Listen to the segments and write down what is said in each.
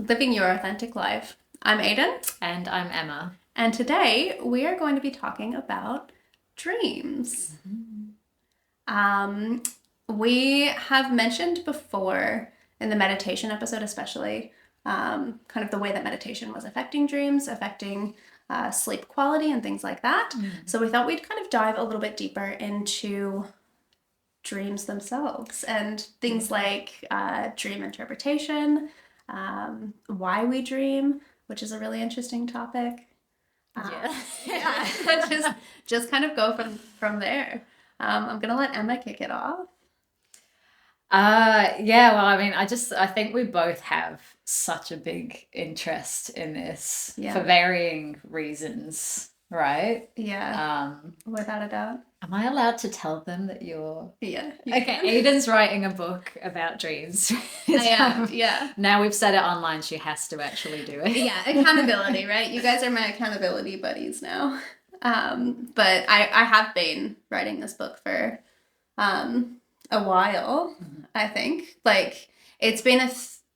Living Your Authentic Life. I'm Aiden. And I'm Emma. And today we are going to be talking about dreams. We have mentioned before in the meditation episode especially, kind of the way that meditation was affecting dreams, affecting sleep quality and things like that. So we thought we'd kind of dive a little bit deeper into dreams themselves and things like dream interpretation, why we dream, which is a really interesting topic. Just kind of go from there. I'm gonna let Emma kick it off. Well, I mean, I think we both have such a big interest in this for varying reasons, right? Yeah. Without a doubt. Am I allowed to tell them that you're... Yeah. Okay, Aiden's writing a book about dreams. I am, yeah. Now we've set it online, she has to actually do it. Yeah, accountability, right? You guys are my accountability buddies now. But I have been writing this book for a while, I think. Like, it's been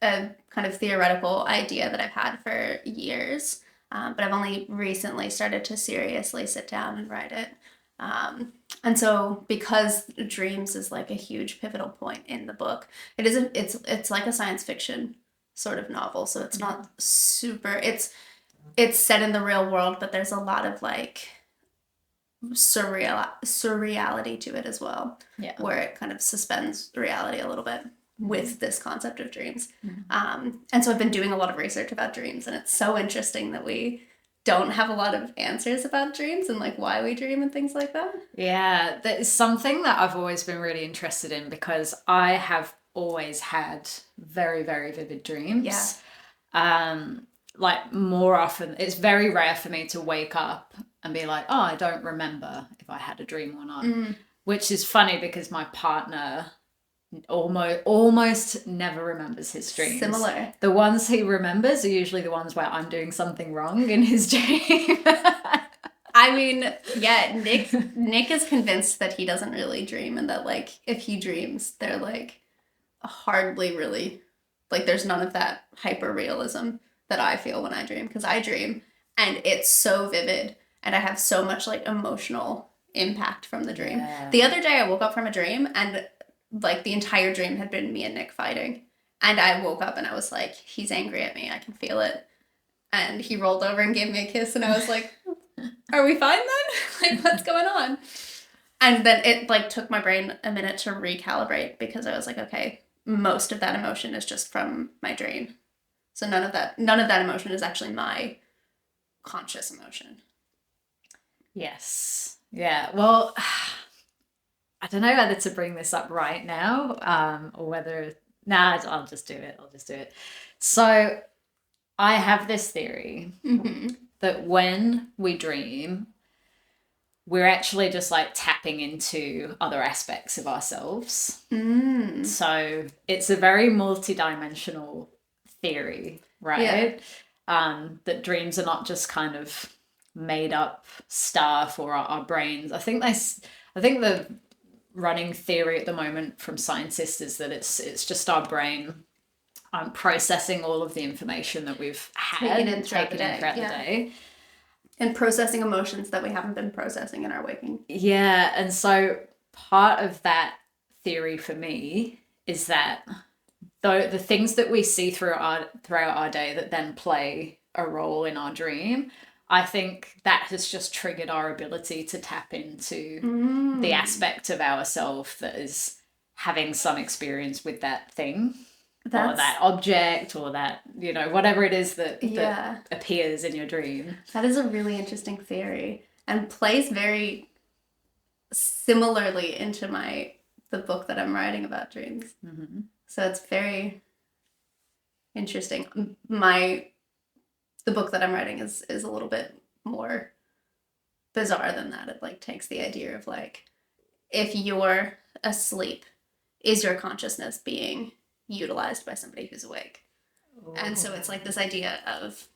a kind of theoretical idea that I've had for years, but I've only recently started to seriously sit down and write it. And so because dreams is like a huge pivotal point in the book, it's like a science fiction sort of novel. So it's not super, it's set in the real world, but there's a lot of like surreality to it as well. Yeah. Where it kind of suspends reality a little bit with this concept of dreams. And so I've been doing a lot of research about dreams, and it's so interesting that we don't have a lot of answers about dreams and like why we dream and things like that. Yeah, that is something that I've always been really interested in because I have always had very, very vivid dreams. Yeah. Like more often, it's very rare for me to wake up and be like, oh, I don't remember if I had a dream or not, which is funny because my partner almost never remembers his dreams. Similar. The ones he remembers are usually the ones where I'm doing something wrong in his dream. I mean, yeah, Nick is convinced that he doesn't really dream, and that like if he dreams, they're like hardly really, like there's none of that hyper realism that I feel when I dream, because I dream and it's so vivid and I have so much like emotional impact from the dream. Yeah. The other day I woke up from a dream and like the entire dream had been me and Nick fighting, and I woke up and I was like, he's angry at me, I can feel it. And he rolled over and gave me a kiss, and I was like, are we fine then? Like, what's going on? And then it like took my brain a minute to recalibrate, because I was like, okay, most of that emotion is just from my dream, so none of that emotion is actually my conscious emotion. Yes. Yeah, well, I don't know whether to bring this up right now, or whether... Nah, I'll just do it. So I have this theory that when we dream, we're actually just like tapping into other aspects of ourselves. So it's a very multidimensional theory, right? Yeah. That dreams are not just kind of made up stuff or our brains. I think the running theory at the moment from scientists is that it's just our brain processing all of the information that we've had taken in throughout the day, and processing emotions that we haven't been processing in our waking. Yeah, and so part of that theory for me is that the things that we see throughout our day that then play a role in our dream, I think that has just triggered our ability to tap into the aspect of ourselves that is having some experience with that thing or that object or that, whatever it is that appears in your dream. That is a really interesting theory and plays very similarly into the book that I'm writing about dreams. So it's very interesting. The book that I'm writing is a little bit more bizarre than that. It like takes the idea of like, if you're asleep, is your consciousness being utilized by somebody who's awake? Ooh. And so it's like this idea of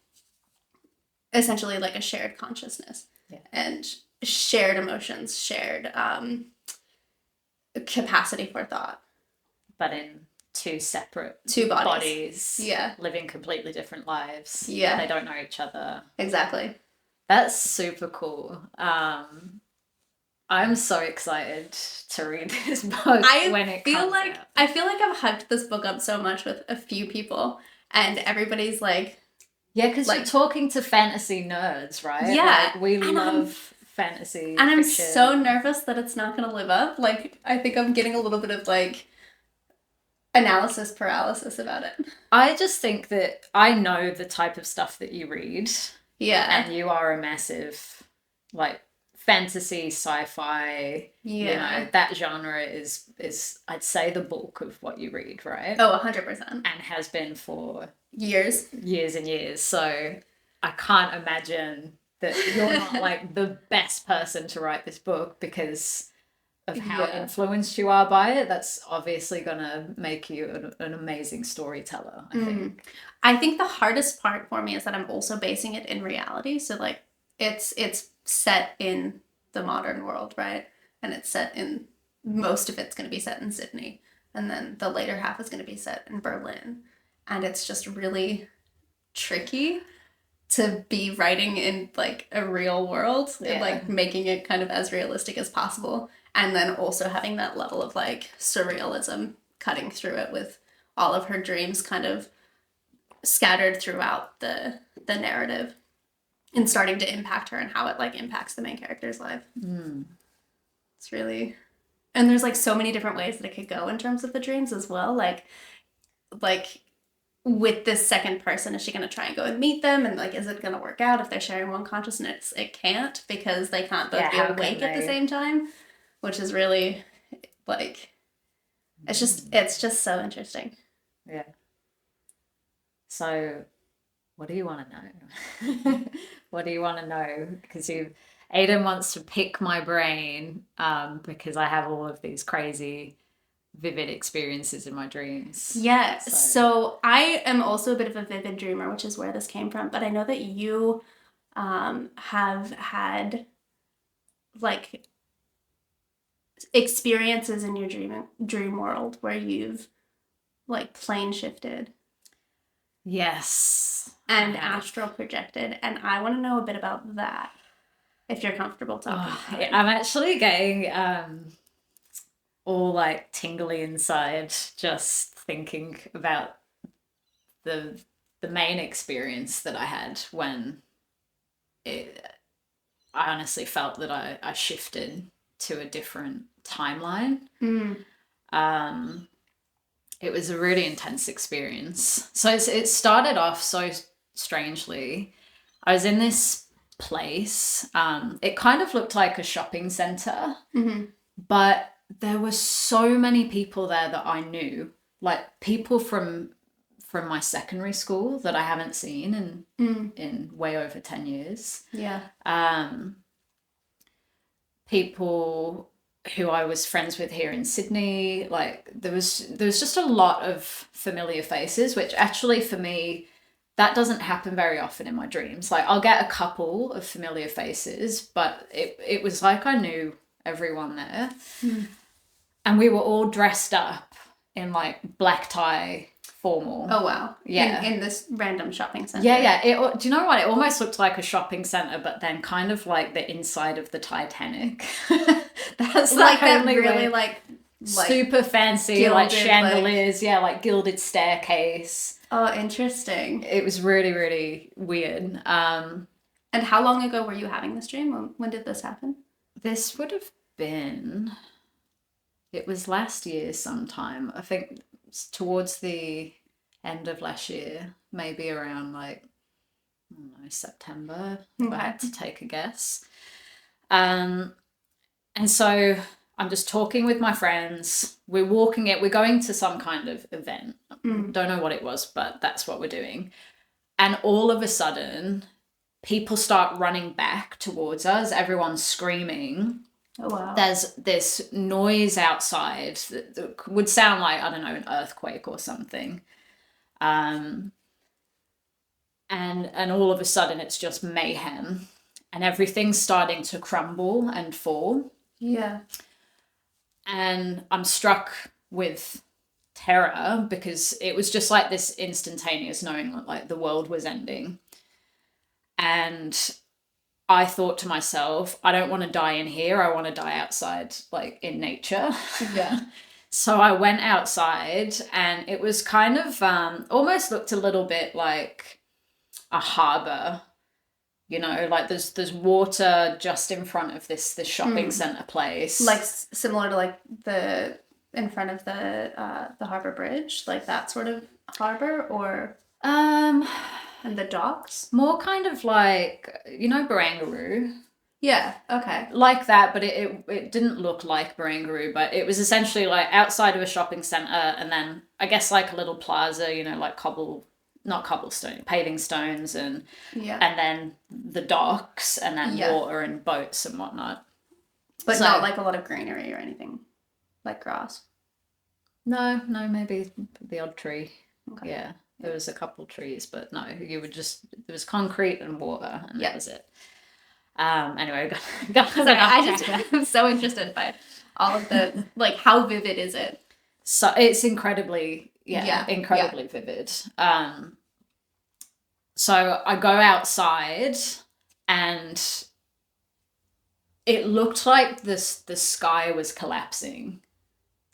essentially like a shared consciousness and shared emotions, shared capacity for thought. But in two separate bodies. Yeah. living completely different lives. Yeah. They don't know each other. Exactly. That's super cool. I'm so excited to read this book when it comes out. I feel like I've hyped this book up so much with a few people, and everybody's like, yeah, because you're talking to fantasy nerds, right? Yeah, like, we love fantasy and I'm fiction. so nervous that it's not going to live up. Like, I think I'm getting a little bit of like analysis paralysis about it. I just think that I know the type of stuff that you read. Yeah, and you are a massive like fantasy, sci-fi. Yeah, you know, that genre is I'd say the bulk of what you read, right? Oh, 100%. And has been for years and years. So I can't imagine that you're not like the best person to write this book because of how influenced you are by it. That's obviously gonna make you an amazing storyteller, I think. I think the hardest part for me is that I'm also basing it in reality. So like it's set in the modern world, right? And it's set in, most of it's going to be set in Sydney, and then the later half is going to be set in Berlin. And it's just really tricky to be writing in like a real world and like making it kind of as realistic as possible, and then also having that level of like surrealism cutting through it with all of her dreams kind of scattered throughout the narrative and starting to impact her and how it like impacts the main character's life. It's really, and there's like so many different ways that it could go in terms of the dreams as well. Like with this second person, is she going to try and go and meet them? And like, is it going to work out if they're sharing one consciousness? It can't, because they can't both be awake at the same time, which is really like, it's just so interesting. Yeah. So what do you want to know? What do you want to know? Because Aiden wants to pick my brain because I have all of these crazy vivid experiences in my dreams. Yeah. So I am also a bit of a vivid dreamer, which is where this came from. But I know that you have had like experiences in your dream world where you've like plane shifted. Yes. And astral projected. And I want to know a bit about that, if you're comfortable talking about it. I'm actually getting all like tingly inside just thinking about the main experience that I had when I honestly felt that I shifted to a different timeline. It was a really intense experience. So it started off so strangely. I was in this place. It kind of looked like a shopping center, but there were so many people there that I knew, like people from my secondary school that I haven't seen in way over 10 years. Yeah. People who I was friends with here in Sydney. Like there was just a lot of familiar faces, which actually for me, that doesn't happen very often in my dreams. Like I'll get a couple of familiar faces, but it was like I knew everyone there. And we were all dressed up in like black tie formal. Oh wow. Yeah. In this random shopping center. Yeah. Do you know what? It almost looked like a shopping center, but then kind of like the inside of the Titanic. That's like that really like super fancy, gilded, like chandeliers, like gilded staircase. Oh, interesting. It was really, really weird. And how long ago were you having this dream? When did this happen? This would have been, it was last year sometime. I think towards the end of last year, maybe around like, I don't know, September, if I had to take a guess. And so I'm just talking with my friends. We're walking it. We're going to some kind of event. Don't know what it was, but that's what we're doing. And all of a sudden, people start running back towards us. Everyone's screaming. Oh, wow. There's this noise outside that would sound like, I don't know, an earthquake or something. And all of a sudden, it's just mayhem. And everything's starting to crumble and fall. Yeah. And I'm struck with terror because it was just like this instantaneous knowing that like the world was ending. And I thought to myself, I don't want to die in here. I want to die outside, like in nature. Yeah. So I went outside, and it was kind of almost looked a little bit like a harbor. You know, like there's water just in front of this shopping center place. Like similar to like the in front of the harbor bridge, like that sort of harbor, or and the docks. More kind of like, you know, Barangaroo. Yeah. Okay. Like that, but it didn't look like Barangaroo, but it was essentially like outside of a shopping center, and then I guess like a little plaza, you know, like not cobblestone, paving stones, and then the docks, and then water and boats and whatnot. But so, not like a lot of greenery or anything, like grass. No, maybe the odd tree. Okay. Yeah, there was a couple trees, but no, there was concrete and water, and that was it. Anyway, I'm so interested by all of the, like, how vivid is it? So it's incredibly vivid. So I go outside, and it looked like the sky was collapsing.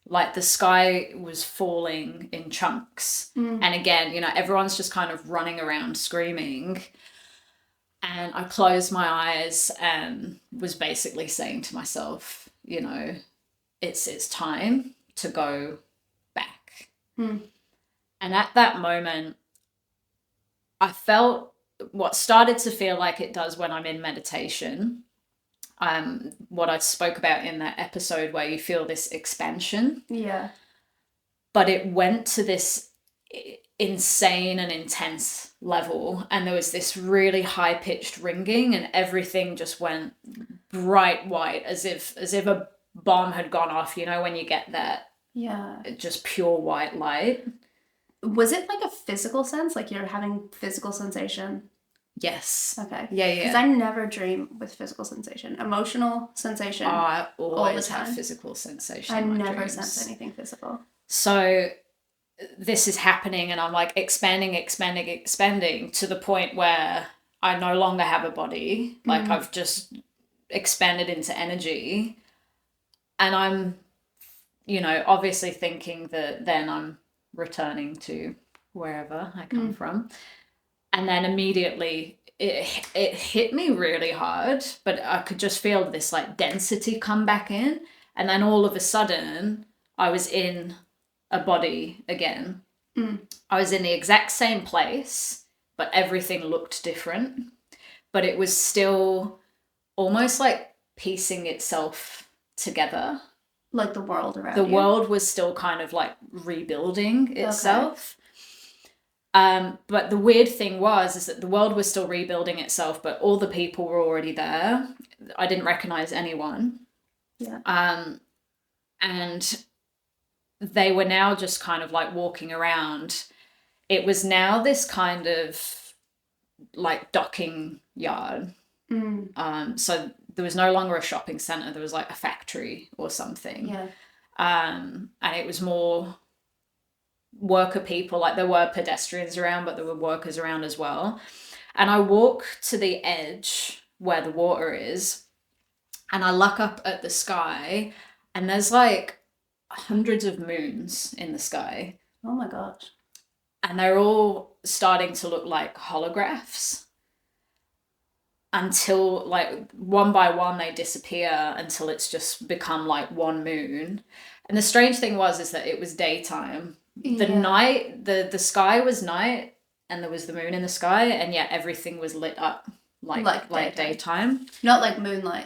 Like the sky was falling in chunks. And again, you know, everyone's just kind of running around screaming. And I closed my eyes and was basically saying to myself, you know, it's time to go back. And at that moment, I felt what started to feel like it does when I'm in meditation. What I spoke about in that episode where you feel this expansion. Yeah. But it went to this insane and intense level, and there was this really high-pitched ringing, and everything just went bright white, as if a bomb had gone off, you know, when you get that just pure white light. Was it like a physical sense, like you're having physical sensation? Yes. Okay. Yeah. Because I never dream with physical sensation. Emotional sensation. I always have physical sensation. I never sense anything physical. So this is happening, and I'm like expanding to the point where I no longer have a body. Like I've just expanded into energy, and I'm, you know, obviously thinking that then I'm returning to wherever I come from. And then immediately it hit me really hard, but I could just feel this like density come back in. And then all of a sudden I was in a body again. I was in the exact same place, but everything looked different. But it was still almost like piecing itself together. Like the world around you? The world was still kind of like rebuilding itself. But the weird thing is that the world was still rebuilding itself, but all the people were already there. I didn't recognize anyone. Yeah. And they were now just kind of like walking around. It was now this kind of like docking yard. So there was no longer a shopping center. There was like a factory or something. Yeah. And it was more worker people. Like there were pedestrians around, but there were workers around as well. And I walk to the edge where the water is, and I look up at the sky, and there's like hundreds of moons in the sky. Oh my gosh. And they're all starting to look like holographs until like one by one they disappear until it's just become like one moon. And the strange thing is that it was daytime. The night, the sky was night, and there was the moon in the sky, and yet everything was lit up like daytime. Not like moonlight,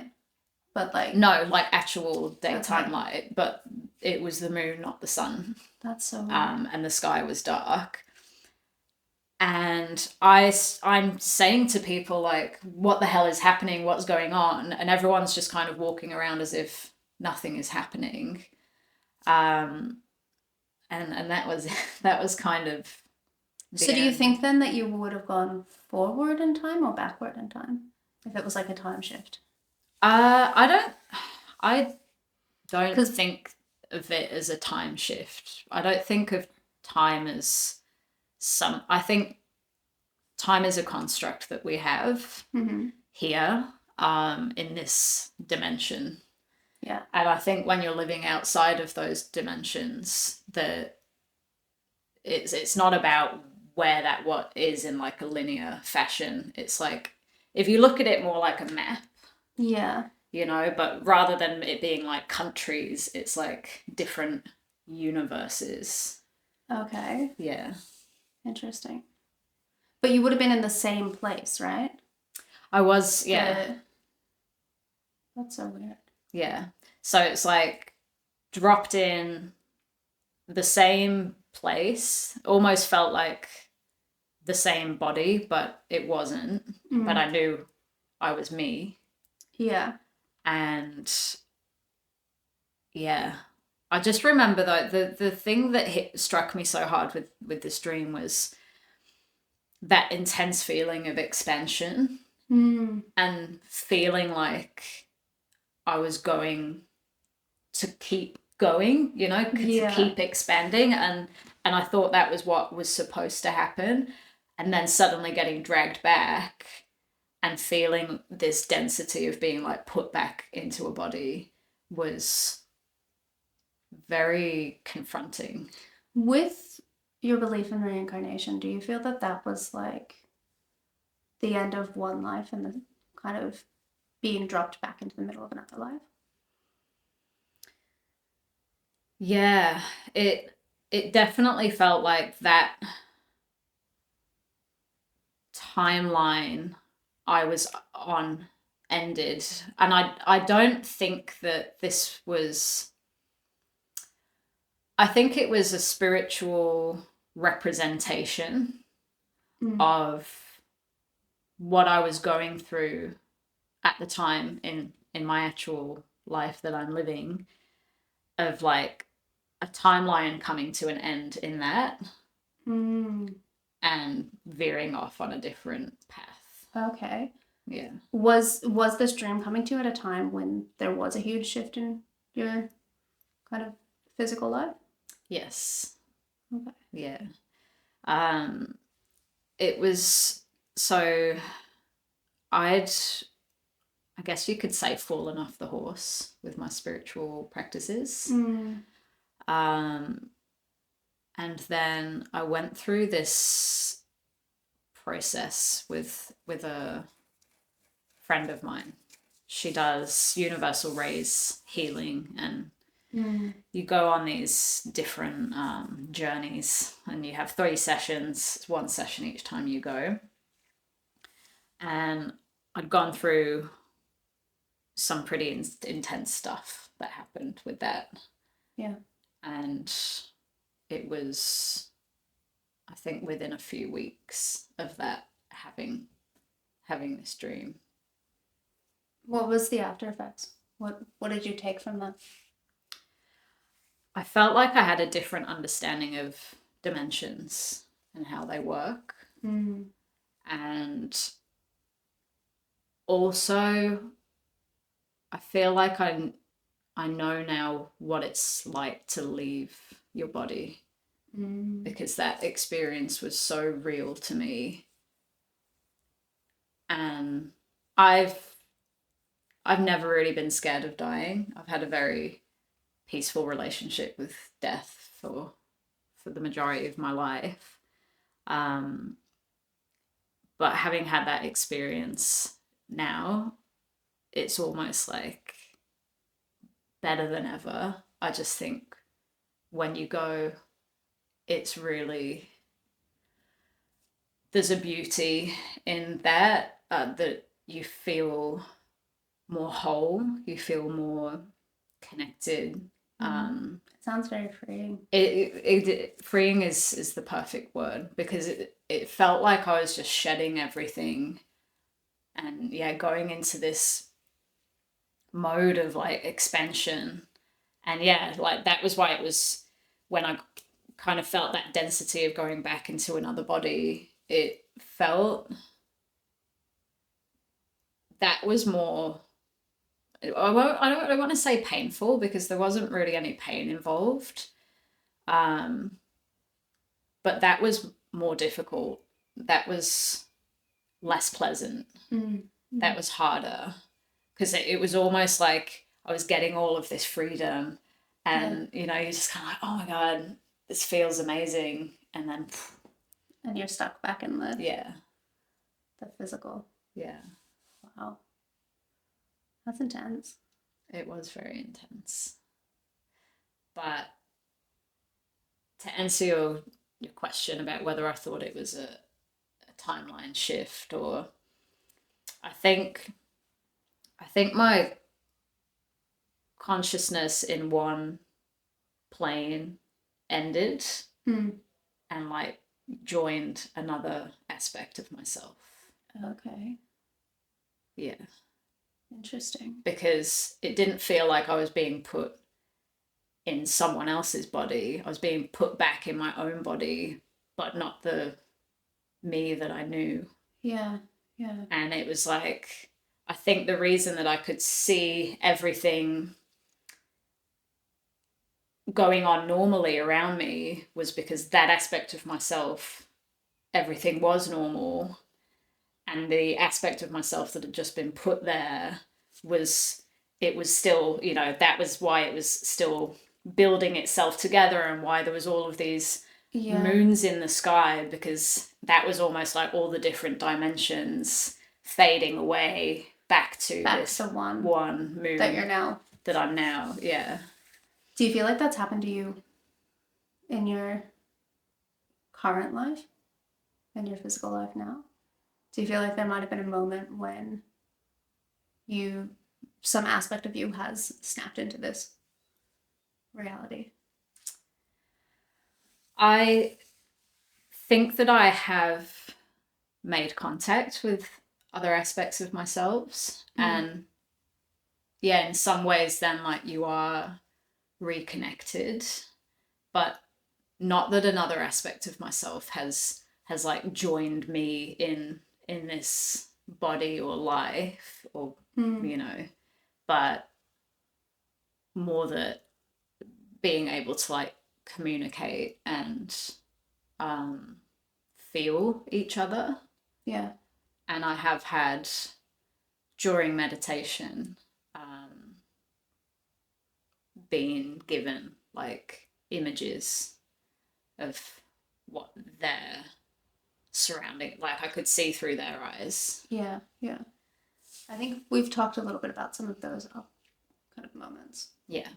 but like... No, like actual daytime light, but it was the moon, not the sun. That's so weird. And the sky was dark. And I'm saying to people, like, what the hell is happening? What's going on? And everyone's just kind of walking around as if nothing is happening. And that was kind of... So do you think then that you would have gone forward in time or backward in time if it was like a time shift? I don't think of it as a time shift. I don't think of time as I think time is a construct that we have here in this dimension. Yeah. And I think when you're living outside of those dimensions, that it's not about where that what is in like a linear fashion. It's like if you look at it more like a map. Yeah. You know, but rather than it being like countries, it's like different universes. Okay. Yeah. Interesting. But you would have been in the same place, right? I was, yeah. That's so weird. Yeah. So it's like dropped in the same place, almost felt like the same body, but it wasn't. But I knew I was me. Yeah. And yeah, I just remember though the thing that struck me so hard with this dream was that intense feeling of expansion and feeling like I was going to keep going, you know, to keep expanding, and I thought that was what was supposed to happen, and then suddenly getting dragged back and feeling this density of being like put back into a body was very confronting. With your belief in reincarnation, do you feel that that was like the end of one life and the kind of being dropped back into the middle of another life? Yeah, it definitely felt like that timeline I was on ended, and I don't think that this was, I think it was a spiritual representation of what I was going through at the time in my actual life that I'm living, of like a timeline coming to an end in that and veering off on a different path. Okay. Yeah. Was this dream coming to you at a time when there was a huge shift in your kind of physical life? Yes. Okay. Yeah. It was, so I guess you could say, fallen off the horse with my spiritual practices. And then I went through this process with a friend of mine. She does universal rays healing, and you go on these different journeys, and you have 3 sessions. It's 1 session each time you go. And I'd gone through some pretty intense stuff that happened with that. Yeah. And it was, I think, within a few weeks of that having this dream. What was the after effects? What did you take from that? I felt like I had a different understanding of dimensions and how they work. And also, I feel like I know now what it's like to leave your body, because that experience was so real to me. And I've never really been scared of dying. I've had a very peaceful relationship with death for the majority of my life. But having had that experience now, it's almost like better than ever. I just think when you go, it's really, there's a beauty in that, that you feel more whole, you feel more connected. It sounds very freeing. Freeing is the perfect word, because it felt like I was just shedding everything, and yeah, going into this mode of like expansion. And yeah, like that was why it was, when I kind of felt that density of going back into another body, it felt that was more I don't want to say painful, because there wasn't really any pain involved. But that was more difficult. That was less pleasant. That was harder, because it was almost like I was getting all of this freedom, and you're just kind of like, oh my God, this feels amazing, and then and you're stuck back in the physical. Yeah. Wow, that's intense. It was very intense. But to answer your question about whether I thought it was a timeline shift, or I think my consciousness in one plane ended and like joined another aspect of myself. Okay. Yeah. Interesting. Because it didn't feel like I was being put in someone else's body. I was being put back in my own body, but not the me that I knew. Yeah. Yeah. And it was like, I think the reason that I could see everything going on normally around me was because that aspect of myself, everything was normal. And the aspect of myself that had just been put there was still, that was why it was still building itself together, and why there was all of these moons in the sky, because that was almost like all the different dimensions fading away back to one moon that I'm now. Yeah. Do you feel like that's happened to you in your current life, in your physical life now? Do you feel like there might have been a moment when some aspect of you has snapped into this reality? I think that I have made contact with other aspects of myself, and in some ways then like you are reconnected, but not that another aspect of myself has like joined me in this body or life, or but more that being able to like communicate and feel each other. Yeah. And I have had, during meditation, been given like images of what they're surrounding, like I could see through their eyes. Yeah. I think we've talked a little bit about some of those kind of moments. Yeah.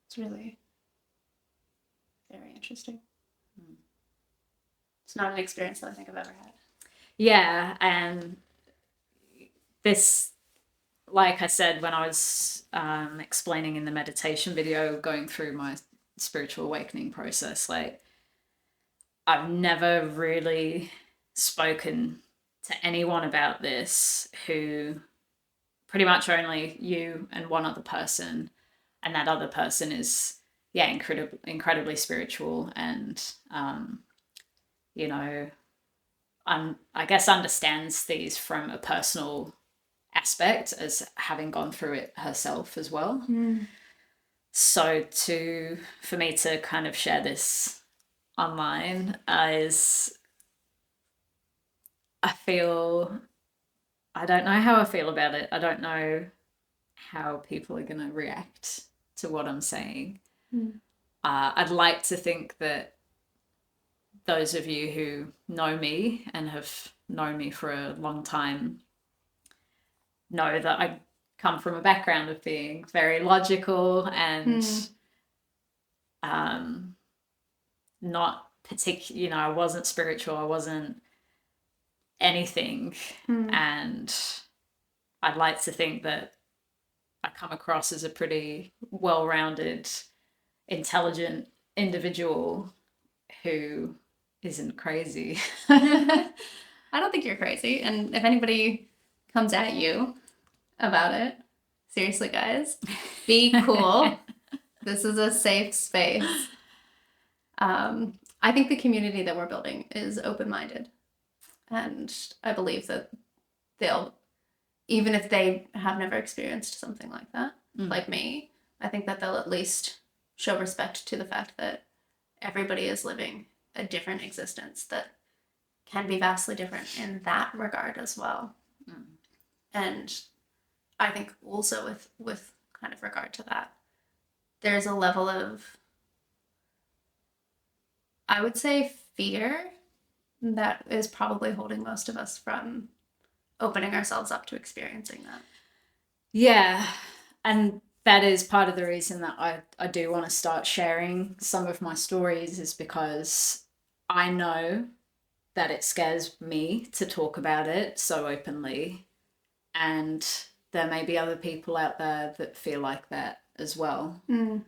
It's really very interesting. It's not an experience that I think I've ever had. Yeah, and this, like I said, when I was explaining in the meditation video, going through my spiritual awakening process, like I've never really spoken to anyone about this, who pretty much only you and one other person, and that other person is incredibly spiritual, and I guess understands these from a personal aspect, as having gone through it herself as well. So for me to kind of share this online is, I don't know how I feel about it. I don't know how people are going to react to what I'm saying. I'd like to think that those of you who know me and have known me for a long time know that I come from a background of being very logical and not particular, I wasn't spiritual, I wasn't anything. And I'd like to think that I come across as a pretty well-rounded, intelligent individual who isn't crazy. I don't think you're crazy. And if anybody comes at you about it, seriously, guys, be cool. This is a safe space. I think the community that we're building is open-minded. And I believe that they'll even if they have never experienced something like that, Mm. like me, I think that they'll at least show respect to the fact that everybody is living a different existence that can be vastly different in that regard as well. Mm. And I think also with kind of regard to that, there's a level of, I would say, fear that is probably holding most of us from opening ourselves up to experiencing that. Yeah. And that is part of the reason that I do want to start sharing some of my stories, is because I know that it scares me to talk about it so openly. And there may be other people out there that feel like that as well. Mm.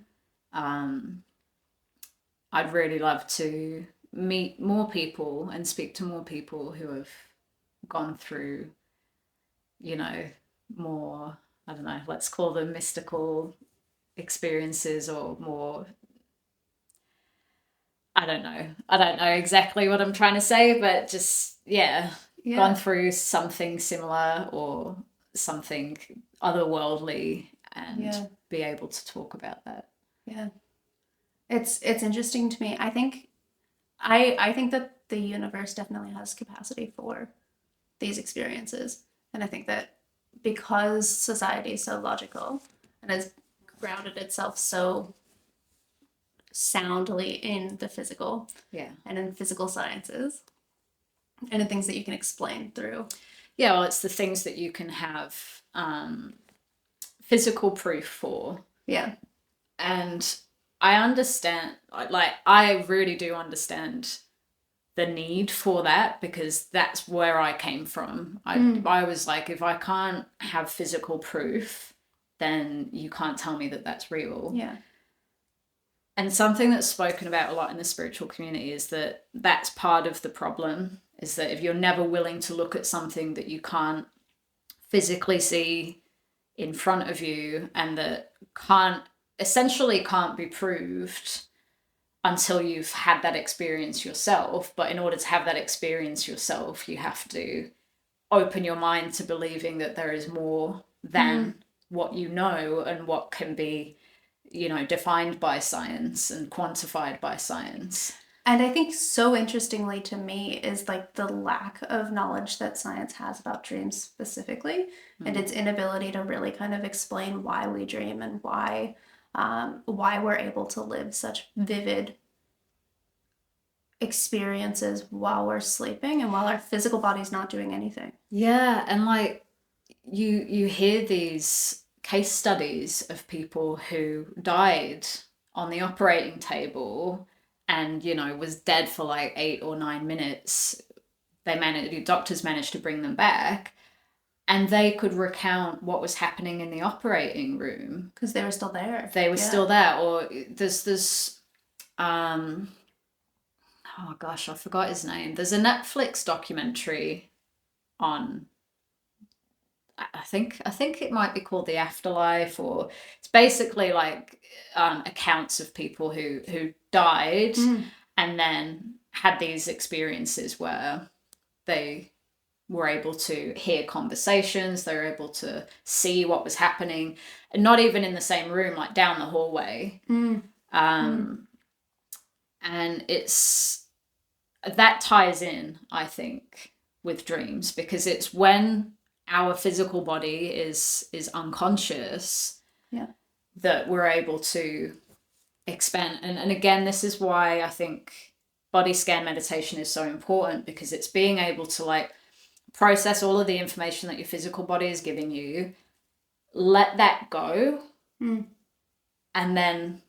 I'd really love to meet more people and speak to more people who have gone through, you know, more, I don't know, let's call them mystical experiences, or more, I don't know exactly what I'm trying to say, but just, yeah. Gone through something similar or something otherworldly, and be able to talk about that. Yeah. It's interesting to me. I think that the universe definitely has capacity for these experiences. And I think that because society is so logical and has grounded itself so soundly in the physical, and in physical sciences, and in things that you can explain through. Yeah, well, it's the things that you can have physical proof for. Yeah. And I understand, like, I really do understand the need for that, because that's where I came from. I was like, if I can't have physical proof, then you can't tell me that that's real. Yeah. And something that's spoken about a lot in the spiritual community is that that's part of the problem, is that if you're never willing to look at something that you can't physically see in front of you, and that essentially can't be proved until you've had that experience yourself. But in order to have that experience yourself, you have to open your mind to believing that there is more than what you know, and what can be, defined by science and quantified by science. And I think so interestingly to me is like the lack of knowledge that science has about dreams specifically, and its inability to really kind of explain why we dream, and why we're able to live such vivid experiences while we're sleeping and while our physical body's not doing anything. Yeah, and like you hear these case studies of people who died on the operating table and, was dead for like 8 or 9 minutes. Doctors managed to bring them back, and they could recount what was happening in the operating room. Because they were still there. They were still there. Or there's this, oh gosh, I forgot his name. There's a Netflix documentary on, I think it might be called The Afterlife, or it's basically like accounts of people who died and then had these experiences where they were able to hear conversations, they were able to see what was happening, and not even in the same room, like down the hallway. And that ties in, I think, with dreams, because it's when our physical body is unconscious that we're able to expand. And again, this is why I think body scan meditation is so important, because it's being able to like process all of the information that your physical body is giving you, let that go, and then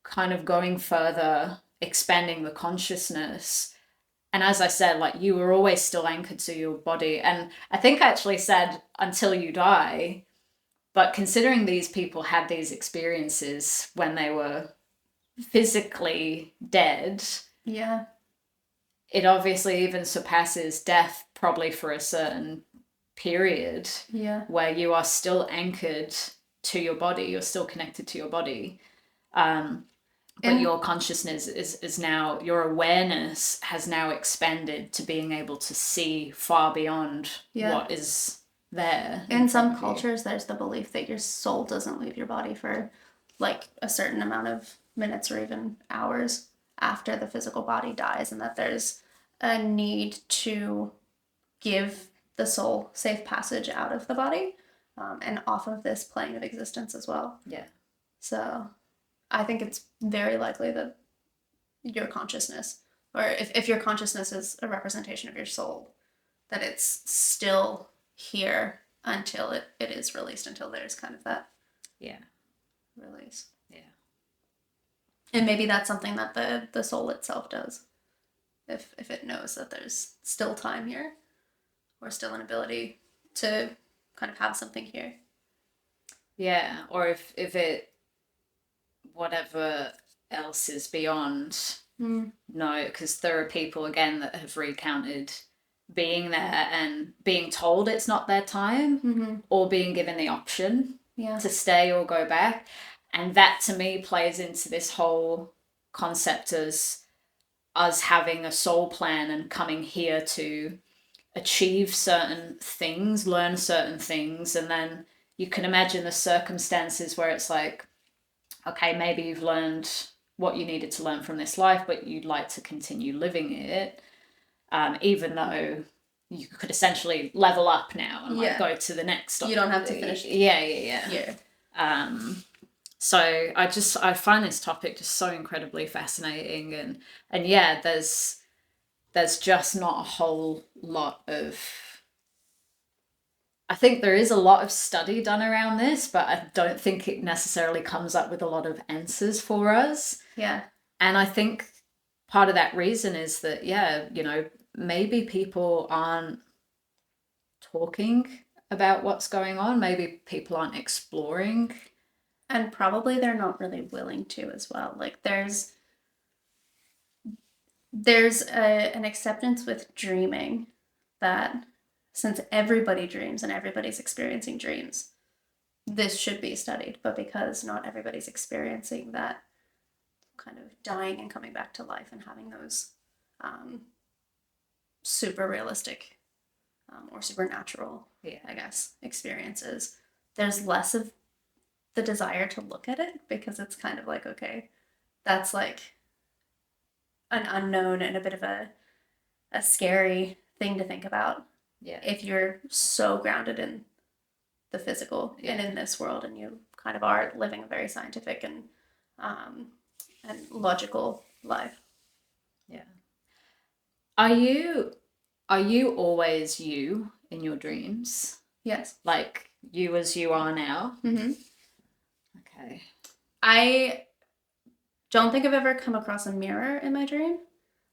kind of going further, expanding the consciousness. And as I said, like, you were always still anchored to your body. And I think I actually said until you die, but considering these people had these experiences when they were physically dead, it obviously even surpasses death, probably for a certain period, where you are still anchored to your body, you're still connected to your body. But your consciousness is now, your awareness has now expanded to being able to see far beyond what is there. In front some of you. cultures, there's the belief that your soul doesn't leave your body for like a certain amount of minutes or even hours after the physical body dies, and that there's a need to give the soul safe passage out of the body, and off of this plane of existence as well. Yeah. So I think it's very likely that your consciousness, or if your consciousness is a representation of your soul, that it's still here until it is released, until there's kind of that Yeah. release. Yeah. And maybe that's something that the soul itself does. If it knows that there's still time here, or still an ability to kind of have something here. Yeah. Or if it, whatever else is beyond, no, because there are people again that have recounted being there and being told it's not their time, or being given the option to stay or go back. And that to me plays into this whole concept as us having a soul plan and coming here to achieve certain things, learn certain things, and then you can imagine the circumstances where it's like, okay, maybe you've learned what you needed to learn from this life, but you'd like to continue living it, even though you could essentially level up now and like go to the next. You don't have to finish. Yeah. So I find this topic just so incredibly fascinating, and yeah, there's just not a whole lot of. I think there is a lot of study done around this, but I don't think it necessarily comes up with a lot of answers for us. Yeah. And I think part of that reason is that, maybe people aren't talking about what's going on. Maybe people aren't exploring. And probably they're not really willing to as well. Like there's an acceptance with dreaming that since everybody dreams and everybody's experiencing dreams, this should be studied. But because not everybody's experiencing that kind of dying and coming back to life and having those super realistic or supernatural, I guess, experiences, there's less of the desire to look at it, because it's kind of like, okay, that's like an unknown and a bit of a scary thing to think about. Yeah. If you're so grounded in the physical and in this world, and you kind of are living a very scientific and logical life. Yeah. Are you always you in your dreams? Yes. Like you as you are now? Mm-hmm. Okay. I don't think I've ever come across a mirror in my dream.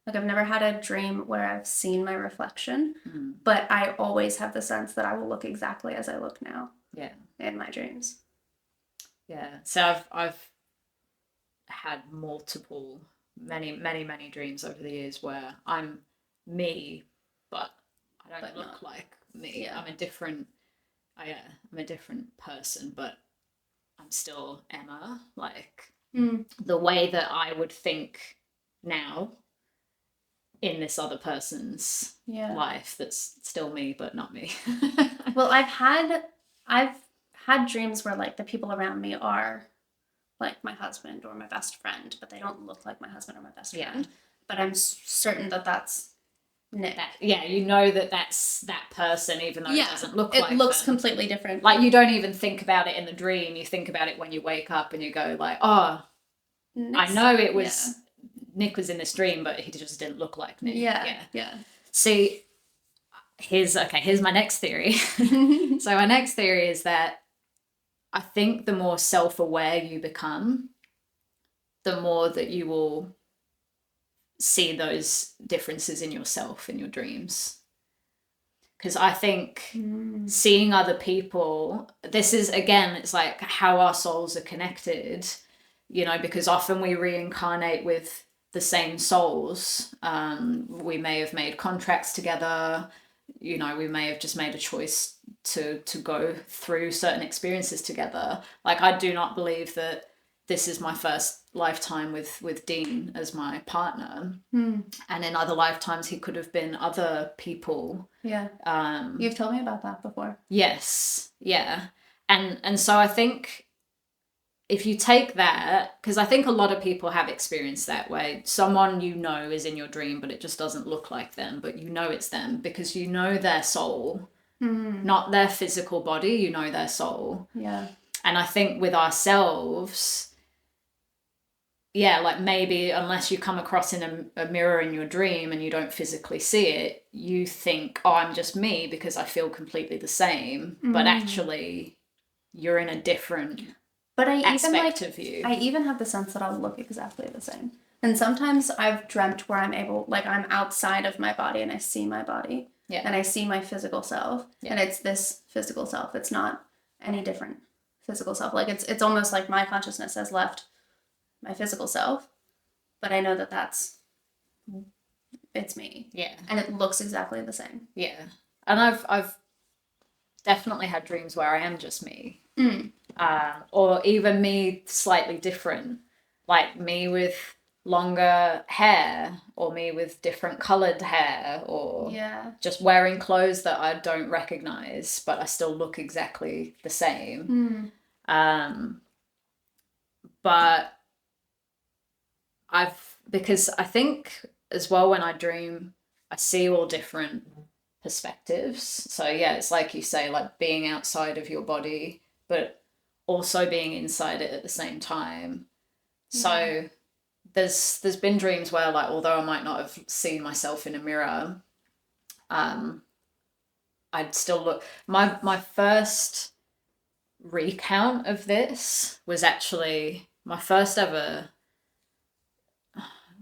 Like I've never had a dream where I've seen my reflection, but I always have the sense that I will look exactly as I look now. Yeah. In my dreams. Yeah. So I've had many dreams over the years where I'm me, but I don't look like me. Yeah. I'm a different person, but I'm still Emma. Like the way that I would think now in this other person's life that's still me but not me. Well, I've had dreams where like the people around me are like my husband or my best friend, but they don't look like my husband or my best friend. But I'm certain that that's Nick. You know that's that person, even though it doesn't look like it. It looks them. completely different. Like you don't even think about it in the dream. You think about it when you wake up and you go like, oh, I know it was Nick was in this dream, but he just didn't look like Nick. Yeah. See, here's my next theory. So my next theory is that I think the more self-aware you become, the more that you will see those differences in yourself in your dreams. Because I think seeing other people, this is, again, it's like how our souls are connected, because often we reincarnate with the same souls. We may have made contracts together, we may have just made a choice to go through certain experiences together. Like I do not believe that this is my first lifetime with Dean as my partner. Hmm. And in other lifetimes, he could have been other people. Yeah. You've told me about that before. Yes. Yeah. And so I think if you take that, because I think a lot of people have experienced that way, someone you know is in your dream, but it just doesn't look like them, but you know it's them because you know their soul, not their physical body, you know their soul. Yeah. And I think with ourselves, yeah, like maybe unless you come across in a mirror in your dream and you don't physically see it, you think, oh, I'm just me because I feel completely the same. But actually, you're in a different aspect of you. I even have the sense that I'll look exactly the same. And sometimes I've dreamt where I'm outside of my body and I see my body. Yeah. And I see my physical self. Yeah. And it's this physical self. It's not any different physical self. Like it's almost like my consciousness has left my physical self, but I know that it's me. Yeah. And it looks exactly the same. Yeah. And I've definitely had dreams where I am just me. Or even me slightly different, like me with longer hair or me with different colored hair or just wearing clothes that I don't recognize, but I still look exactly the same. But because I think as well when I dream, I see all different perspectives. So yeah, it's like you say, like being outside of your body, but also being inside it at the same time. So there's been dreams where, like, although I might not have seen myself in a mirror, I'd still look. My first recount of this was actually my first ever.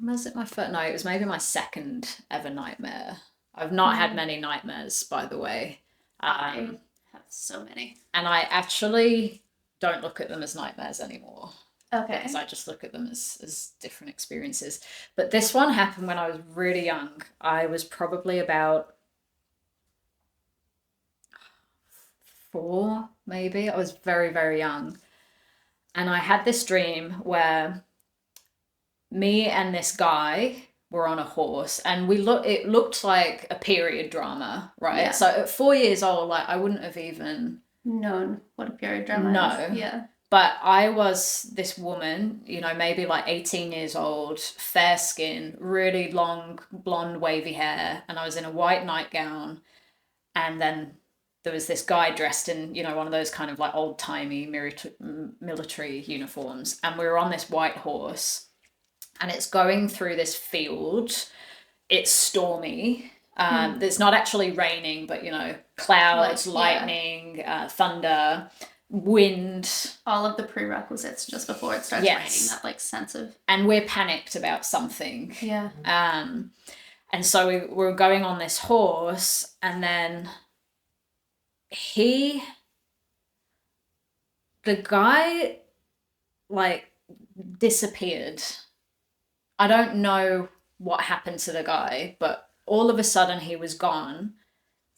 Was it my first? No, it was maybe my second ever nightmare. I've not had many nightmares, by the way. I have so many. And I actually don't look at them as nightmares anymore. Okay. Because I just look at them as different experiences. But this one happened when I was really young. I was probably about 4, maybe. I was very, very young. And I had this dream where me and this guy were on a horse, and it looked like a period drama, right? Yeah. So at 4 years old, like I wouldn't have even known what a period drama is. Yeah. But I was this woman, maybe like 18 years old, fair skin, really long, blonde, wavy hair, and I was in a white nightgown. And then there was this guy dressed in, one of those kind of like old-timey military uniforms. And we were on this white horse, and it's going through this field. It's stormy. It's not actually raining, but, clouds, lightning, thunder, wind, all of the prerequisites just before it starts raining, that like sense of, and we're panicked about something. Yeah. And so we were going on this horse, and then the guy like disappeared. I don't know what happened to the guy, but all of a sudden he was gone.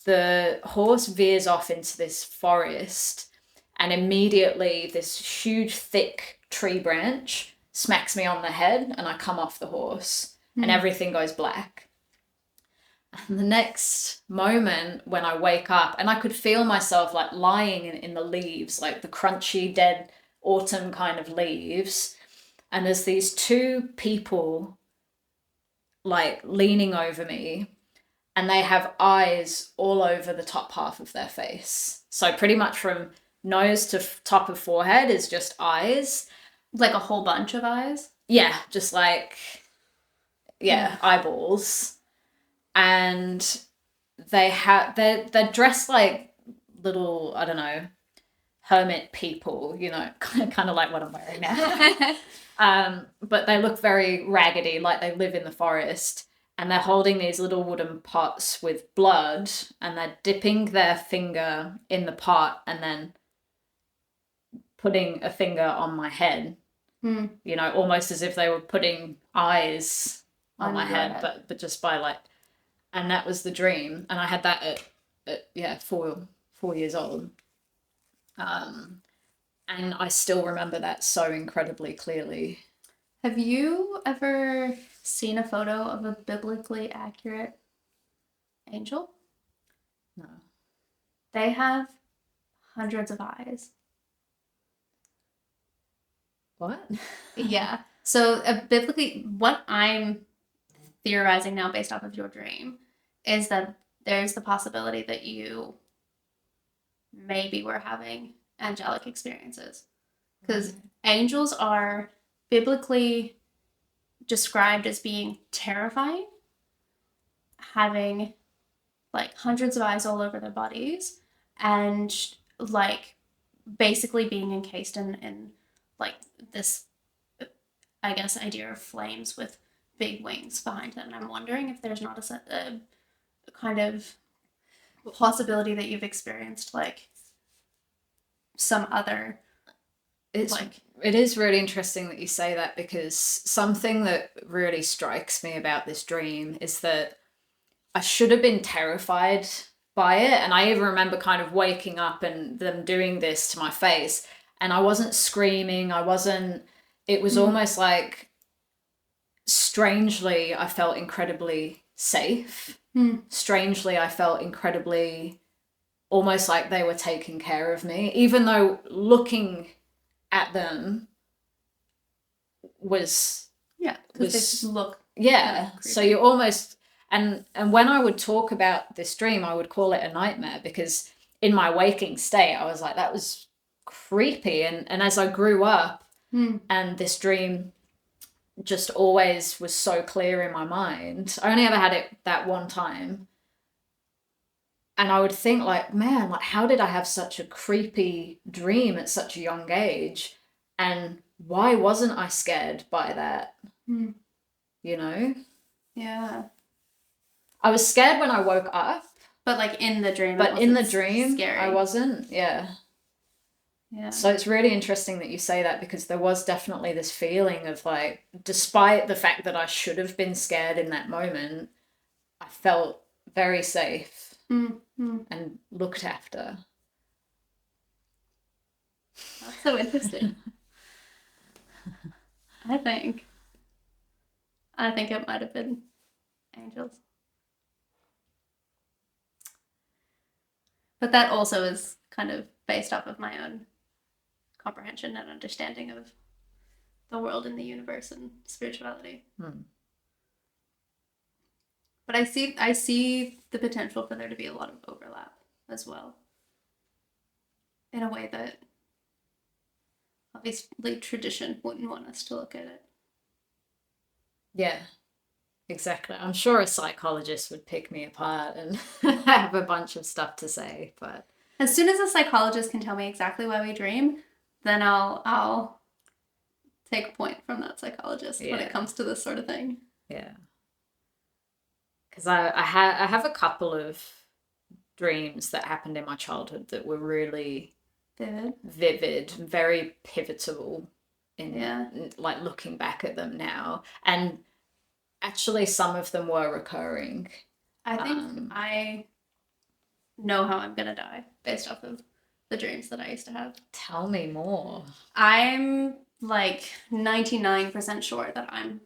The horse veers off into this forest, and immediately this huge, thick tree branch smacks me on the head, and I come off the horse, and everything goes black. And the next moment when I wake up, and I could feel myself like lying in the leaves, like the crunchy, dead autumn kind of leaves. And there's these 2 people like leaning over me, and they have eyes all over the top half of their face. So pretty much from nose to top of forehead is just eyes. Like a whole bunch of eyes? Yeah, just like, eyeballs. And they're dressed like little, I don't know, hermit people, kind of like what I'm wearing now. But they look very raggedy, like they live in the forest. And they're holding these little wooden pots with blood, and they're dipping their finger in the pot and then putting a finger on my head, almost as if they were putting eyes on my head, but just by like, and that was the dream. And I had that at 4 years old. And I still remember that so incredibly clearly. Have you ever seen a photo of a biblically accurate angel? No. They have hundreds of eyes. What? Yeah. So, biblically, what I'm theorizing now based off of your dream is that there's the possibility that you maybe were having angelic experiences. Because angels are biblically described as being terrifying, having like hundreds of eyes all over their bodies, and like basically being encased in like this, I guess, idea of flames with big wings behind them. And I'm wondering if there's not a kind of possibility that you've experienced like some other It's like it is really interesting that you say that, because something that really strikes me about this dream is that I should have been terrified by it. And I even remember kind of waking up and them doing this to my face. And I wasn't screaming. It was almost like, strangely, I felt incredibly safe. Strangely, I felt incredibly, almost like they were taking care of me, even though looking at them was yeah, because they look yeah. creepy. So you almost, and when I would talk about this dream, I would call it a nightmare, because in my waking state I was like, that was creepy. And as I grew up, and this dream just always was so clear in my mind. I only ever had it that one time, and I would think like, man, like, how did I have such a creepy dream at such a young age, and why wasn't I scared by that? You know, Yeah. I was scared when I woke up, But like in the dream, but in the dream, scary. I wasn't. Yeah. Yeah. So it's really interesting that you say that, because there was definitely this feeling of like, despite the fact that I should have been scared in that moment, I felt very safe and looked after. That's so interesting. I think it might have been angels. But that also is kind of based off of my own comprehension and understanding of the world and the universe and spirituality. But I see the potential for there to be a lot of overlap as well. In a way that obviously tradition wouldn't want us to look at it. Yeah, exactly. I'm sure a psychologist would pick me apart and have a bunch of stuff to say, but as soon as a psychologist can tell me exactly why we dream, then I'll take a point from that psychologist when it comes to this sort of thing. Yeah. Because I have a couple of dreams that happened in my childhood that were really vivid, very pivotal in like looking back at them now. And actually some of them were recurring. I think I know how I'm gonna die based off of the dreams that I used to have. Tell me more. I'm like 99% sure that I'm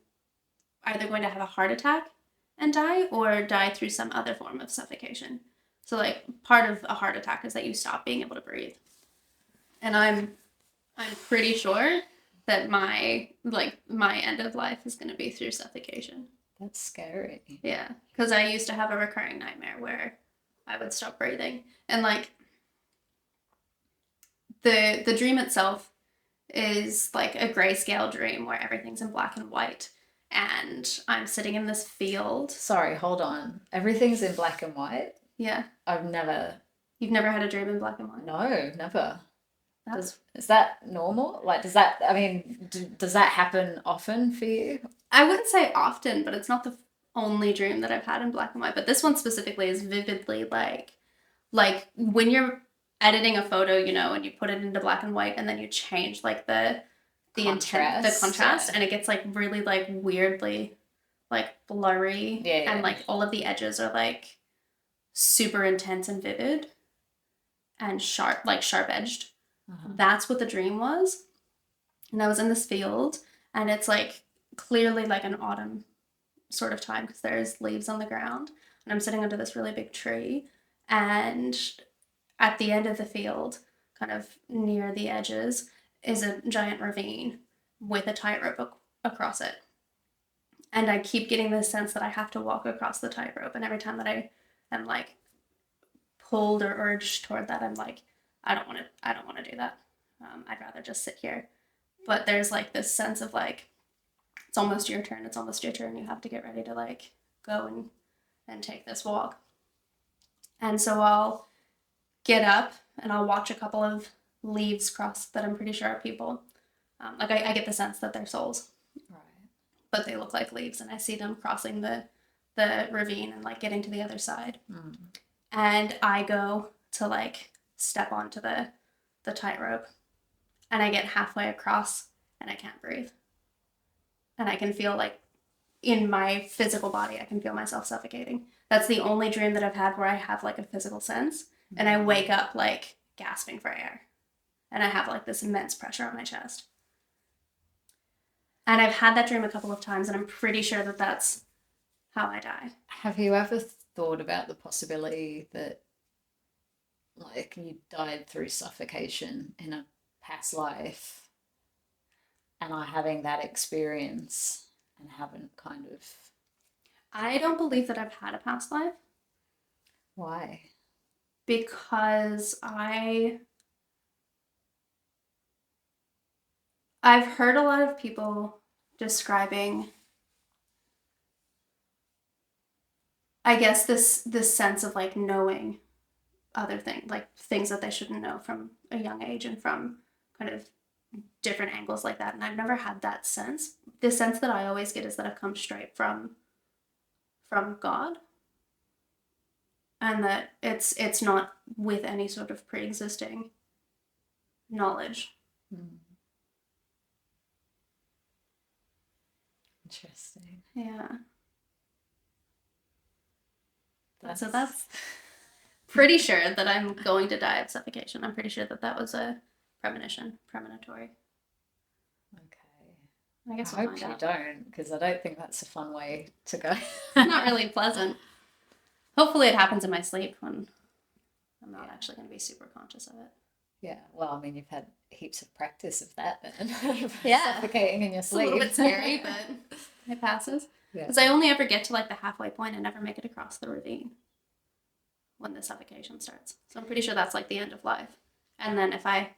either going to have a heart attack and die or die through some other form of suffocation. So like part of a heart attack is that you stop being able to breathe. And I'm pretty sure that my end of life is going to be through suffocation. That's scary. Yeah, because I used to have a recurring nightmare where I would stop breathing, and like the dream itself is like a grayscale dream where everything's in black and white, and I'm sitting in this field. Sorry, hold on. Everything's in black and white? Yeah. You've never had a dream in black and white? No, never. Is that normal? Like, does that happen often for you? I wouldn't say often, but it's not the only dream that I've had in black and white. But this one specifically is vividly like when you're editing a photo, you know, and you put it into black and white, and then you change like the contrast, and it gets like really like weirdly like blurry, and like all of the edges are like super intense and vivid and sharp edged. That's what the dream was. And I was in this field, and it's like clearly like an autumn sort of time because there's leaves on the ground. And I'm sitting under this really big tree. And at the end of the field, kind of near the edges, is a giant ravine with a tightrope across it. And I keep getting this sense that I have to walk across the tightrope. And every time that I am like pulled or urged toward that, I'm like, I don't want to do that. I'd rather just sit here. But there's like this sense of like, it's almost your turn. It's almost your turn. You have to get ready to like go and take this walk. And so I'll get up and I'll watch a couple of leaves cross that I'm pretty sure are people. Like I get the sense that they're souls, Right. but they look like leaves, and I see them crossing the ravine and like getting to the other side. And I go to like step onto the tightrope, and I get halfway across and I can't breathe. And I can feel like in my physical body, I can feel myself suffocating. That's the only dream that I've had where I have like a physical sense, and I wake up like gasping for air, and I have like this immense pressure on my chest. And I've had that dream a couple of times, and I'm pretty sure that that's how I die. Have you ever thought about the possibility that, like, you died through suffocation in a past life and are having that experience and haven't kind of. I don't believe that I've had a past life. Why? Because I've heard a lot of people describing, I guess, this sense of like knowing other things, like things that they shouldn't know from a young age and from kind of different angles like that. And I've never had that sense. The sense that I always get is that I've come straight from God, and that it's not with any sort of pre-existing knowledge. Interesting. Yeah. So that's pretty sure that I'm going to die of suffocation. I'm pretty sure that that was a premonitory. Okay. I guess I we'll hope find you out. don't, because I don't think that's a fun way to go. Not really pleasant. Hopefully it happens in my sleep when I'm not actually going to be super conscious of it. Yeah, well, I mean, you've had heaps of practice of that then. Yeah. Suffocating in your It's a sleep. little bit scary, but it passes. Yeah. Because I only ever get to like the halfway point and never make it across the ravine when the suffocation starts. So I'm pretty sure that's like the end of life. And then if I,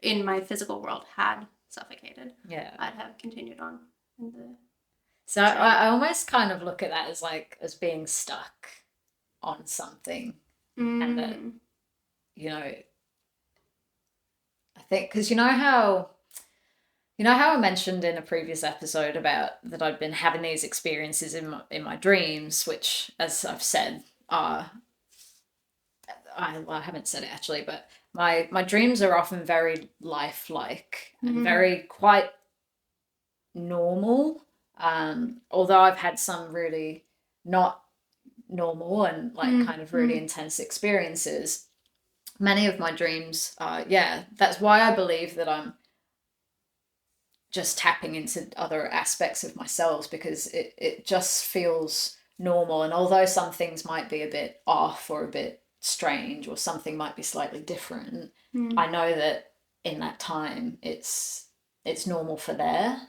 in my physical world, had suffocated, Yeah. I'd have continued on in the. So I almost kind of look at that as like as being stuck on something, and that, you know, I think because you know how I mentioned in a previous episode about that I'd been having these experiences in my dreams, which, as I've said, are I haven't said it actually, but my dreams are often very lifelike and very quite normal. Although I've had some really not normal and like kind of really intense experiences, many of my dreams that's why I believe that I'm just tapping into other aspects of myself, because it just feels normal. And although some things might be a bit off or a bit strange or something might be slightly different, I know that in that time it's normal for there,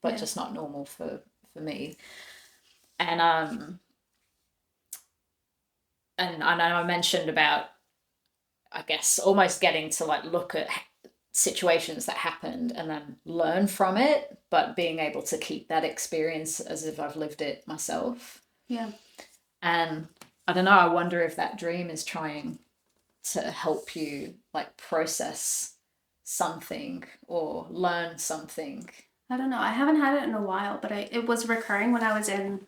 but just not normal for me. And I know I mentioned about, I guess, almost getting to like look at situations that happened and then learn from it, but being able to keep that experience as if I've lived it myself. Yeah. And I don't know, I wonder if that dream is trying to help you like process something or learn something. I don't know. I haven't had it in a while, but it was recurring when I was in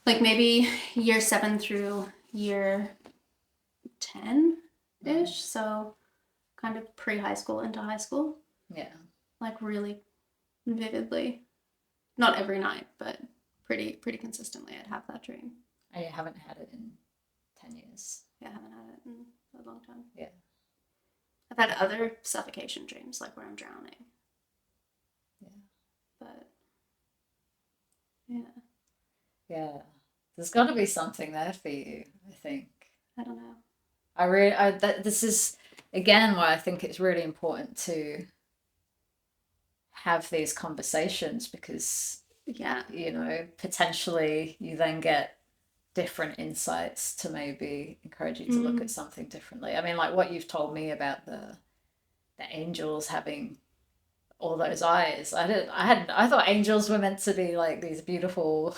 like maybe year 7 through year 10-ish. So kind of pre-high school into high school. Yeah. Like really vividly. Not every night, but pretty consistently I'd have that dream. And you haven't had it in 10 years. Yeah, I haven't had it in a long time. Yeah. I've had other suffocation dreams, like where I'm drowning. Yeah. But yeah, Yeah. There's got to be something there for you, I think. I don't know. This is again why I think it's really important to have these conversations, because Yeah. potentially you then get different insights to maybe encourage you to look at something differently. I mean, like what you've told me about the angels having all those eyes. I thought angels were meant to be like these beautiful,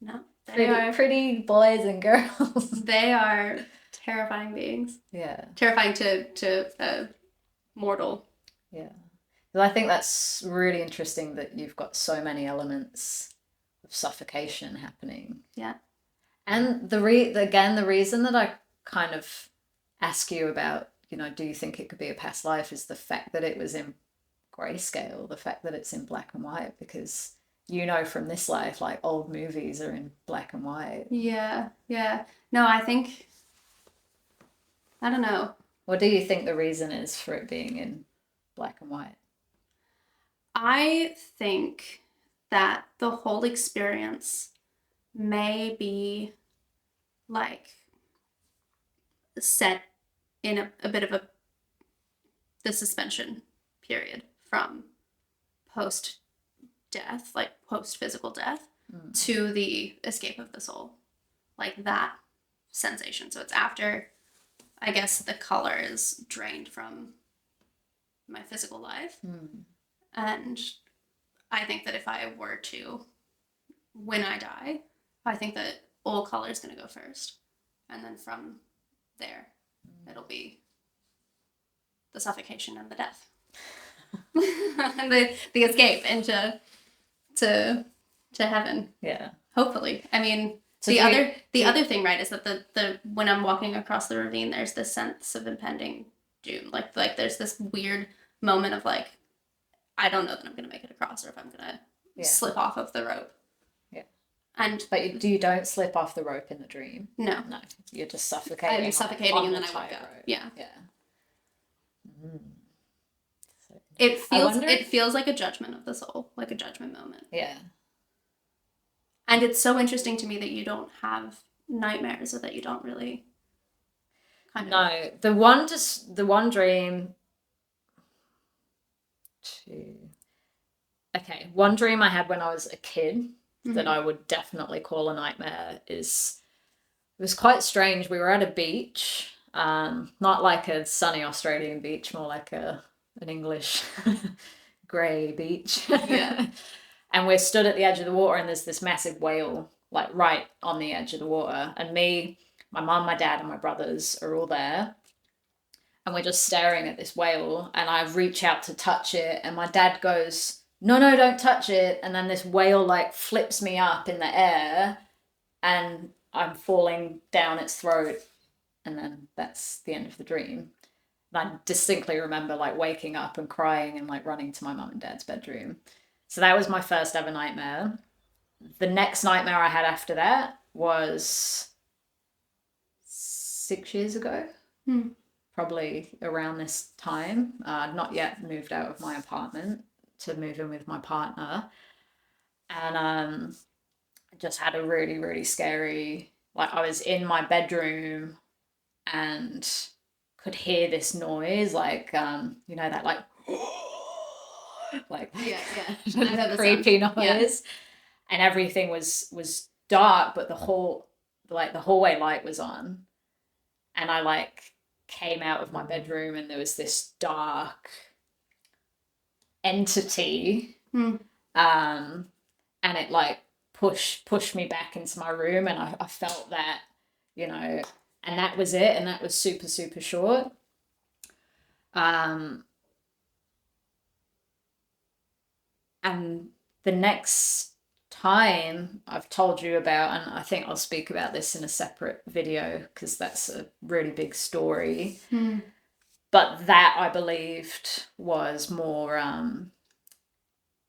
No, they are pretty boys and girls. They are terrifying beings. Yeah. Terrifying to mortal. Yeah. Well, I think that's really interesting that you've got so many elements of suffocation happening. Yeah. And the reason that I kind of ask you about, do you think it could be a past life, is the fact that it was in grayscale, the fact that it's in black and white, because from this life, like old movies are in black and white. Yeah. Yeah. No, I don't know. What do you think the reason is for it being in black and white? I think that the whole experience may be like set in a bit of the suspension period from post death, like post physical death, to the escape of the soul, like that sensation. So it's after, I guess, the color is drained from my physical life. And I think that if I were to, when I die, I think that all color is going to go first. And then from there, it'll be the suffocation and the death. And the escape into to heaven. Yeah. Hopefully. I mean, So the other thing, right, is that the when I'm walking across the ravine, there's this sense of impending doom. Like there's this weird moment of like, I don't know that I'm gonna make it across, or if I'm gonna slip off of the rope. Yeah. But you don't slip off the rope in the dream. No. No. You're just suffocating. I'm suffocating and then I wake up. Yeah. Yeah. So it feels like a judgment of the soul, like a judgment moment. Yeah. And it's so interesting to me that you don't have nightmares, or that you don't really kind of. No, the one dream. Okay, one dream I had when I was a kid that I would definitely call a nightmare it was quite strange. We were at a beach, not like a sunny Australian beach, more like an English grey beach. Yeah. And we're stood at the edge of the water, and there's this massive whale, like right on the edge of the water. And me, my mum, my dad, and my brothers are all there. And we're just staring at this whale. And I reach out to touch it, and my dad goes, "No, don't touch it." And then this whale like flips me up in the air, and I'm falling down its throat. And then that's the end of the dream. And I distinctly remember like waking up and crying and like running to my mum and dad's bedroom. So that was my first ever nightmare. The next nightmare I had after that was 6 years ago, probably around this time. I'd not yet moved out of my apartment to move in with my partner. And I just had a really, really scary, like I was in my bedroom and could hear this noise, like, that like, like yeah. creepy noise. Yeah. And everything was dark, but the hallway light was on. And I like came out of my bedroom, and there was this dark entity. And it like pushed me back into my room, and I felt that, and that was it, and that was super, super short. And the next time I've told you about, and I think I'll speak about this in a separate video because that's a really big story. But that, I believed, was more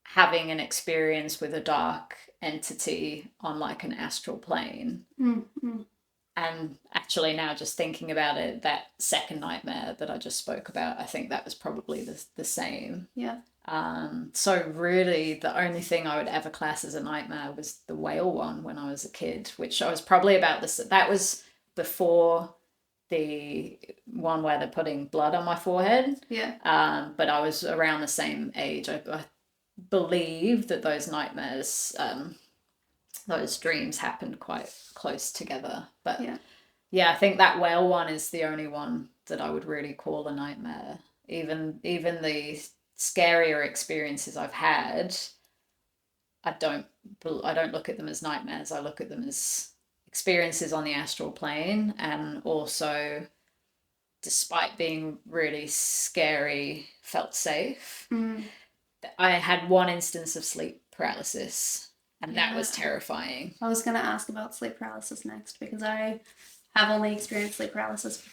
having an experience with a dark entity on like an astral plane. And actually now just thinking about it, that second nightmare that I just spoke about, I think that was probably the same. Yeah. So really the only thing I would ever class as a nightmare was the whale one when I was a kid, which I was probably about this. That was before the one where they're putting blood on my forehead. Yeah. But I was around the same age. I believe that those nightmares, those dreams happened quite close together. But yeah, I think that whale one is the only one that I would really call a nightmare. Even the scarier experiences I've had, I don't look at them as nightmares. I look at them as experiences on the astral plane, and also, despite being really scary, felt safe. I had one instance of sleep paralysis, and that was terrifying. I was going to ask about sleep paralysis next, because I have only experienced sleep paralysis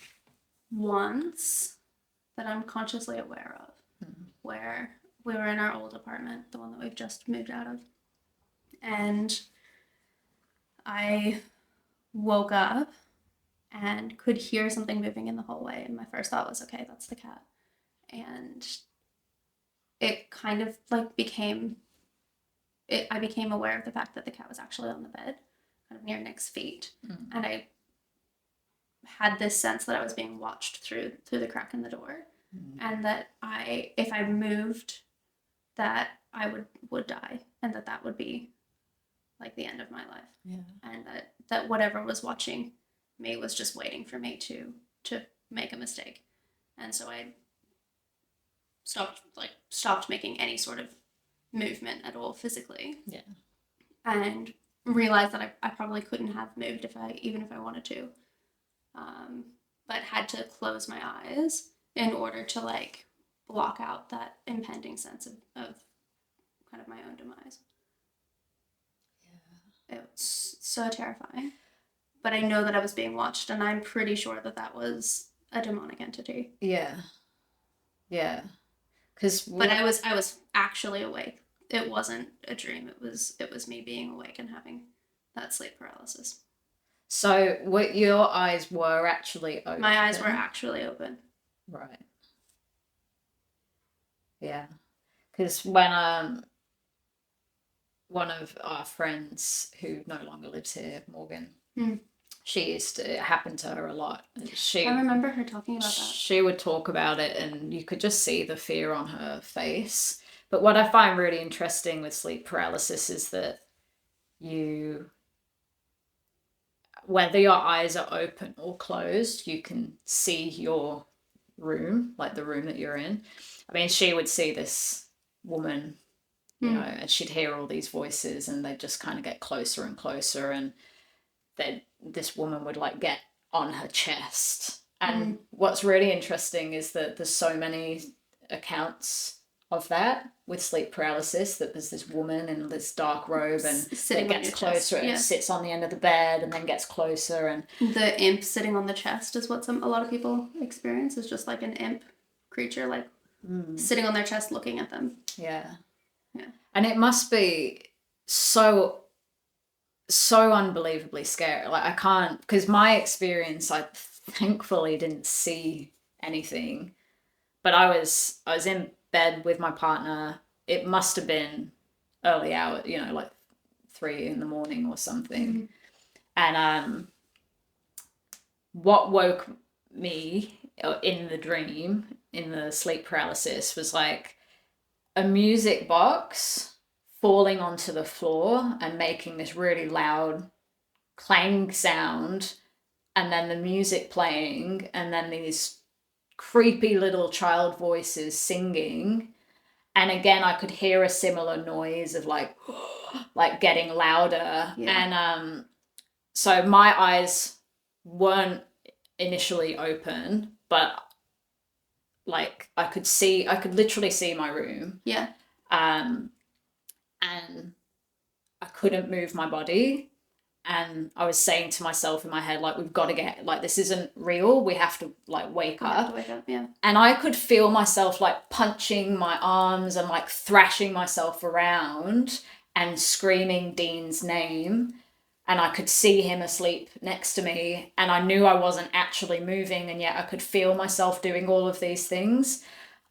once that I'm consciously aware of, where we were in our old apartment, the one that we've just moved out of, and I woke up and could hear something moving in the hallway, and my first thought was, okay, that's the cat. And it kind of like I became aware of the fact that the cat was actually on the bed, kind of near Nick's feet, and I had this sense that I was being watched through the crack in the door, and that if I moved, that I would die, and that would be like the end of my life, and that whatever was watching me was just waiting for me to make a mistake, and so I stopped making any sort of movement at all physically, and realized that I probably couldn't have moved even if I wanted to, but had to close my eyes in order to like block out that impending sense of kind of my own demise. It was so terrifying, but I know that I was being watched, and I'm pretty sure that was a demonic entity. But I was actually awake. It wasn't a dream. It was me being awake and having that sleep paralysis. So your eyes were actually open? My eyes were actually open. Right. Yeah. Because when one of our friends who no longer lives here, Morgan, she used to, it happened to her a lot. I remember her talking about that. She would talk about it, and you could just see the fear on her face. But what I find really interesting with sleep paralysis is that whether your eyes are open or closed, you can see your room, like the room that you're in. I mean, she would see this woman, you know, and she'd hear all these voices, and they'd just kind of get closer and closer, and then this woman would like get on her chest. And what's really interesting is that there's so many accounts of that with sleep paralysis, that there's this woman in this dark robe and it gets closer and sits on the end of the bed and then gets closer, and the imp sitting on the chest is what a lot of people experience, is just like an imp creature like sitting on their chest looking at them. And it must be so unbelievably scary. Like I can't, because my experience, I thankfully didn't see anything, but I was in bed with my partner. It must have been early hour, you know, like 3 a.m. or something. And what woke me in the dream, in the sleep paralysis, was like a music box falling onto the floor and making this really loud clang sound, and then the music playing, and then these creepy little child voices singing, and again I could hear a similar noise of like getting louder. And so my eyes weren't initially open, but like I could literally see my room. And I couldn't move my body, and I was saying to myself in my head, like, we've got to get, like, this isn't real, we have to like wake up. And I could feel myself like punching my arms and like thrashing myself around and screaming Dean's name, and I could see him asleep next to me, and I knew I wasn't actually moving, and yet I could feel myself doing all of these things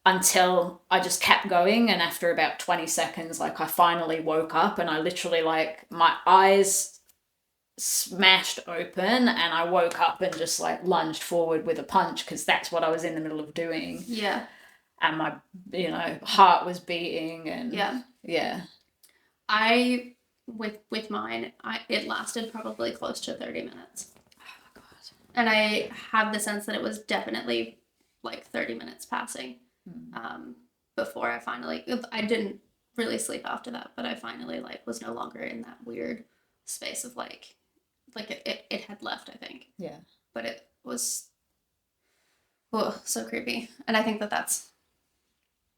until I just kept going. And after about 20 seconds, like, I finally woke up, and I literally, like, my eyes smashed open, and I woke up and just, like, lunged forward with a punch, because that's what I was in the middle of doing. Yeah. And my, you know, heart was beating, and yeah. With mine, it lasted probably close to 30 minutes. Oh my God. And I have the sense that it was definitely like 30 minutes passing before I didn't really sleep after that, but I finally, like, was no longer in that weird space of like it had left, I think. Yeah. But it was so creepy. And I think that's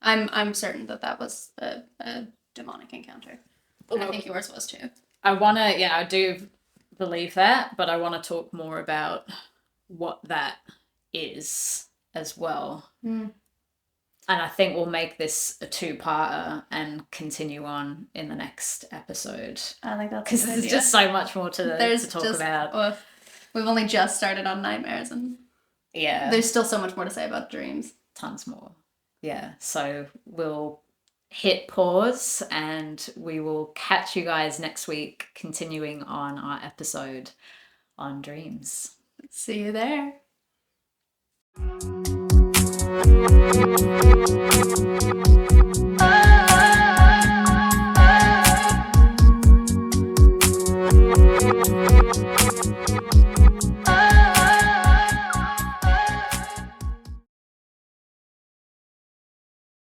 I'm certain that was a demonic encounter. And I think yours was too. I do believe that, but I want to talk more about what that is as well. And I think we'll make this a 2-parter and continue on in the next episode. I think that's because there's just so much more to talk about. We've only just started on nightmares, and there's still so much more to say about dreams. Tons more. Yeah, so we'll hit pause and we will catch you guys next week, continuing on our episode on dreams. See you there. Oh.